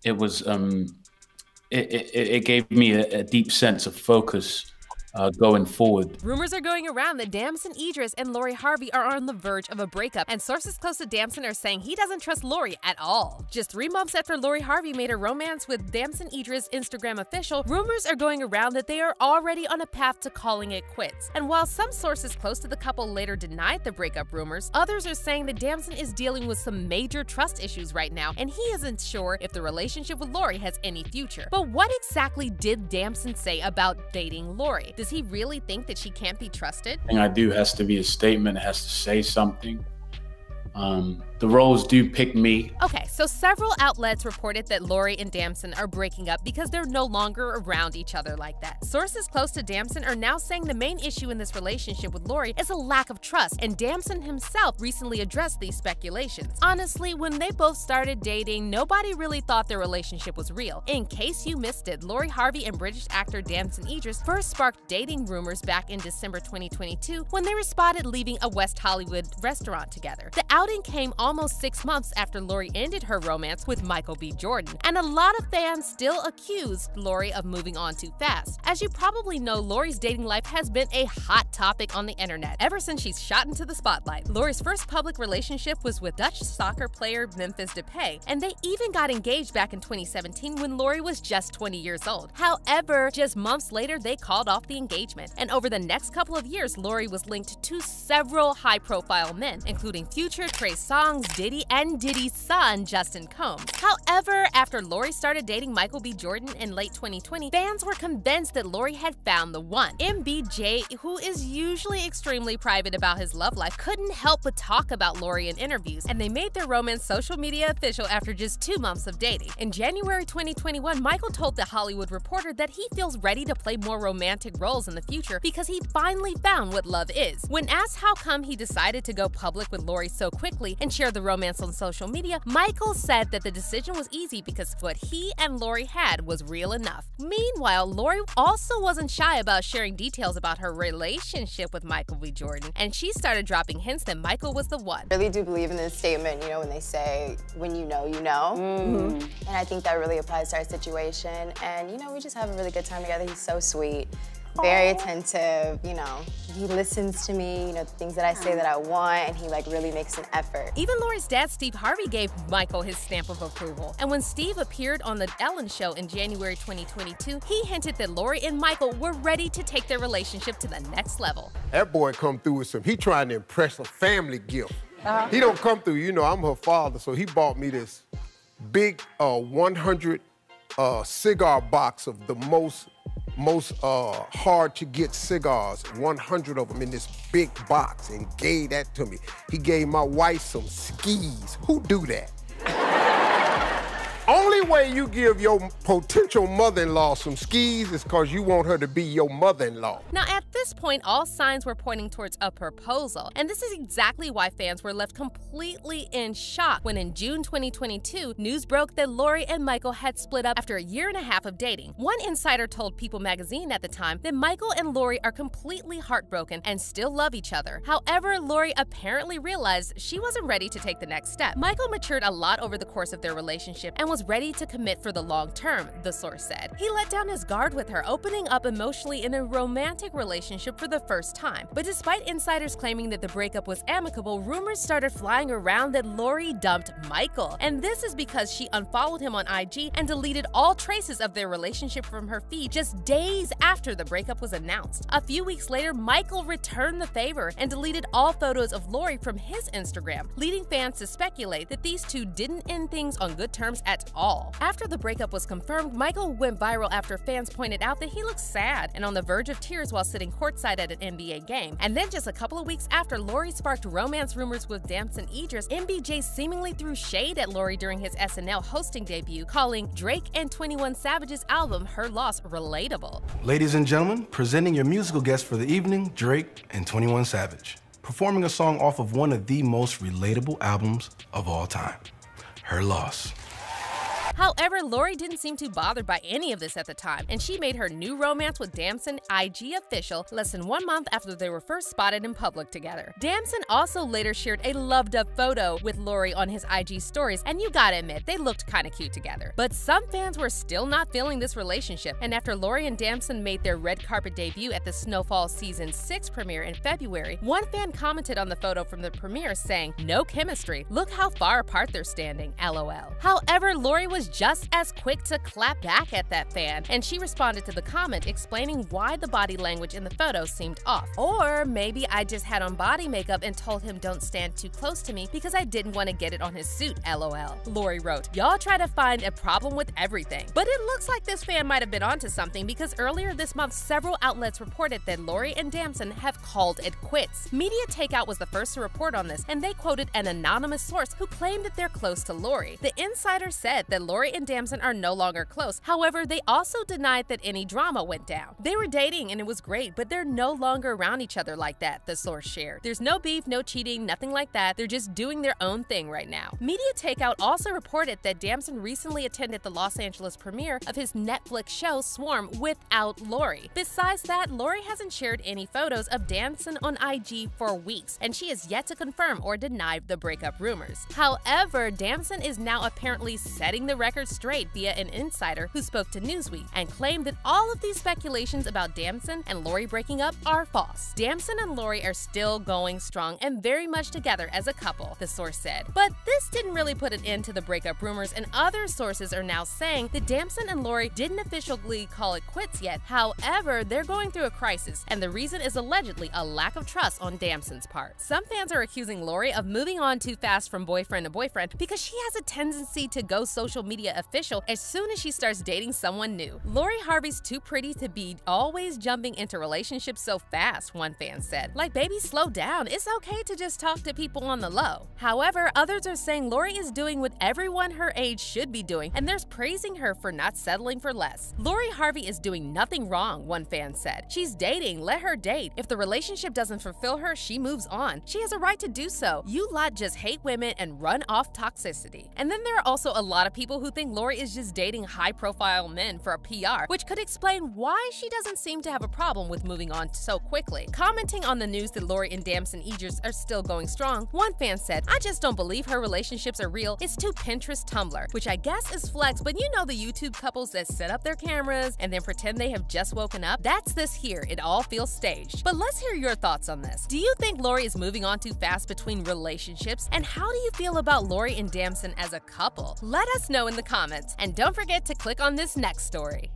it was it gave me a deep sense of focus going forward. Rumors are going around that Damson Idris and Lori Harvey are on the verge of a breakup, and sources close to Damson are saying he doesn't trust Lori at all. Just 3 months after Lori Harvey made her romance with Damson Idris Instagram official, rumors are going around that they are already on a path to calling it quits. And while some sources close to the couple later denied the breakup rumors, others are saying that Damson is dealing with some major trust issues right now, and he isn't sure if the relationship with Lori has any future. But what exactly did Damson say about dating Lori? Does he really think that she can't be trusted? The thing I do has to be a statement. It has to say something. The roles do pick me. Okay, so several outlets reported that Lori and Damson are breaking up because they're no longer around each other like that. Sources close to Damson are now saying the main issue in this relationship with Lori is a lack of trust, and Damson himself recently addressed these speculations. Honestly, when they both started dating, nobody really thought their relationship was real. In case you missed it, Lori Harvey and British actor Damson Idris first sparked dating rumors back in December 2022 when they were spotted leaving a West Hollywood restaurant together. The outing came almost 6 months after Lori ended her romance with Michael B. Jordan, and a lot of fans still accused Lori of moving on too fast. As you probably know, Lori's dating life has been a hot topic on the internet ever since she's shot into the spotlight. Lori's first public relationship was with Dutch soccer player Memphis Depay, and they even got engaged back in 2017 when Lori was just 20 years old. However, just months later, they called off the engagement, and over the next couple of years, Lori was linked to several high-profile men, including Future, Trey Songz, Diddy, and Diddy's son, Justin Combs. However, after Lori started dating Michael B. Jordan in late 2020, fans were convinced that Lori had found the one. MBJ, who is usually extremely private about his love life, couldn't help but talk about Lori in interviews, and they made their romance social media official after just 2 months of dating. In January 2021, Michael told The Hollywood Reporter that he feels ready to play more romantic roles in the future because he finally found what love is. When asked how come he decided to go public with Lori so quickly and share the romance on social media, Michael said that the decision was easy because what he and Lori had was real enough. Meanwhile, Lori also wasn't shy about sharing details about her relationship with Michael B. Jordan, and she started dropping hints that Michael was the one. I really do believe in this statement, you know, when they say, when you know, you know. And I think that really applies to our situation. And, you know, we just have a really good time together. He's so sweet. Very attentive, you know, he listens to me, you know, the things that I say that I want, and he like really makes an effort. Even Lori's dad, Steve Harvey, gave Michael his stamp of approval. And when Steve appeared on The Ellen Show in January 2022, he hinted that Lori and Michael were ready to take their relationship to the next level. That boy come through with he trying to impress a family gift. He don't come through, you know, I'm her father, so he bought me this big 100 cigar box of the most hard to get cigars, 100 of them in this big box, and gave that to me. He gave my wife some skis. Who do that? Only way you give your potential mother-in-law some skis is because you want her to be your mother-in-law. Now, at this point, all signs were pointing towards a proposal, and this is exactly why fans were left completely in shock when in June 2022, news broke that Lori and Michael had split up after a year and a half of dating. One insider told People magazine at the time that Michael and Lori are completely heartbroken and still love each other. However, Lori apparently realized she wasn't ready to take the next step. Michael matured a lot over the course of their relationship and was ready to commit for the long term, the source said. He let down his guard with her, opening up emotionally in a romantic relationship for the first time. But despite insiders claiming that the breakup was amicable, rumors started flying around that Lori dumped Michael. And this is because she unfollowed him on IG and deleted all traces of their relationship from her feed just days after the breakup was announced. A few weeks later, Michael returned the favor and deleted all photos of Lori from his Instagram, leading fans to speculate that these two didn't end things on good terms at all. After the breakup was confirmed, Michael went viral after fans pointed out that he looked sad and on the verge of tears while sitting courtside at an NBA game. And then just a couple of weeks after Lori sparked romance rumors with Damson Idris, MBJ seemingly threw shade at Lori during his SNL hosting debut, calling Drake and 21 Savage's album Her Loss relatable. Ladies and gentlemen, presenting your musical guest for the evening, Drake and 21 Savage, performing a song off of one of the most relatable albums of all time, Her Loss. However, However, Lori didn't seem too bothered by any of this at the time, and she made her new romance with Damson IG official less than 1 month after they were first spotted in public together. Damson also later shared a loved-up photo with Lori on his IG stories, and you gotta admit, they looked kinda cute together. But some fans were still not feeling this relationship, and after Lori and Damson made their red carpet debut at the Snowfall Season 6 premiere in February, one fan commented on the photo from the premiere saying, "No chemistry. Look how far apart they're standing, LOL." However, Lori was just as quick to clap back at that fan, and she responded to the comment explaining why the body language in the photo seemed off. "Or maybe I just had on body makeup and told him don't stand too close to me because I didn't want to get it on his suit, LOL." Lori wrote, "Y'all try to find a problem with everything." But it looks like this fan might have been onto something, because earlier this month, several outlets reported that Lori and Damson have called it quits. Media Takeout was the first to report on this, and they quoted an anonymous source who claimed that they're close to Lori. The insider said that Lori and Damson are no longer close. However, they also denied that any drama went down. "They were dating and it was great, but they're no longer around each other like that," the source shared. "There's no beef, no cheating, nothing like that. They're just doing their own thing right now." Media Takeout also reported that Damson recently attended the Los Angeles premiere of his Netflix show Swarm without Lori. Besides that, Lori hasn't shared any photos of Damson on IG for weeks, and she has yet to confirm or deny the breakup rumors. However, Damson is now apparently setting the record straight via an insider who spoke to Newsweek and claimed that all of these speculations about Damson and Lori breaking up are false. Damson and Lori are still going strong and very much together as a couple, the source said. But this didn't really put an end to the breakup rumors, and other sources are now saying that Damson and Lori didn't officially call it quits yet. However, they're going through a crisis, and the reason is allegedly a lack of trust on Damson's part. Some fans are accusing Lori of moving on too fast from boyfriend to boyfriend because she has a tendency to go social media official as soon as she starts dating someone new. "Lori Harvey's too pretty to be always jumping into relationships so fast," one fan said. "Like, baby, slow down. It's okay to just talk to people on the low." However, others are saying Lori is doing what everyone her age should be doing, and there's praising her for not settling for less. "Lori Harvey is doing nothing wrong," one fan said. "She's dating. Let her date. If the relationship doesn't fulfill her, she moves on. She has a right to do so. You lot just hate women and run off toxicity." And then there are also a lot of people who think Lori is just dating high-profile men for a PR, which could explain why she doesn't seem to have a problem with moving on so quickly. Commenting on the news that Lori and Damson Idris are still going strong, one fan said, "I just don't believe her relationships are real. It's too Pinterest Tumblr," which I guess is flex, but you know the YouTube couples that set up their cameras and then pretend they have just woken up? That's this here. It all feels staged. But let's hear your thoughts on this. Do you think Lori is moving on too fast between relationships? And how do you feel about Lori and Damson as a couple? Let us know in the comments. And don't forget to click on this next story.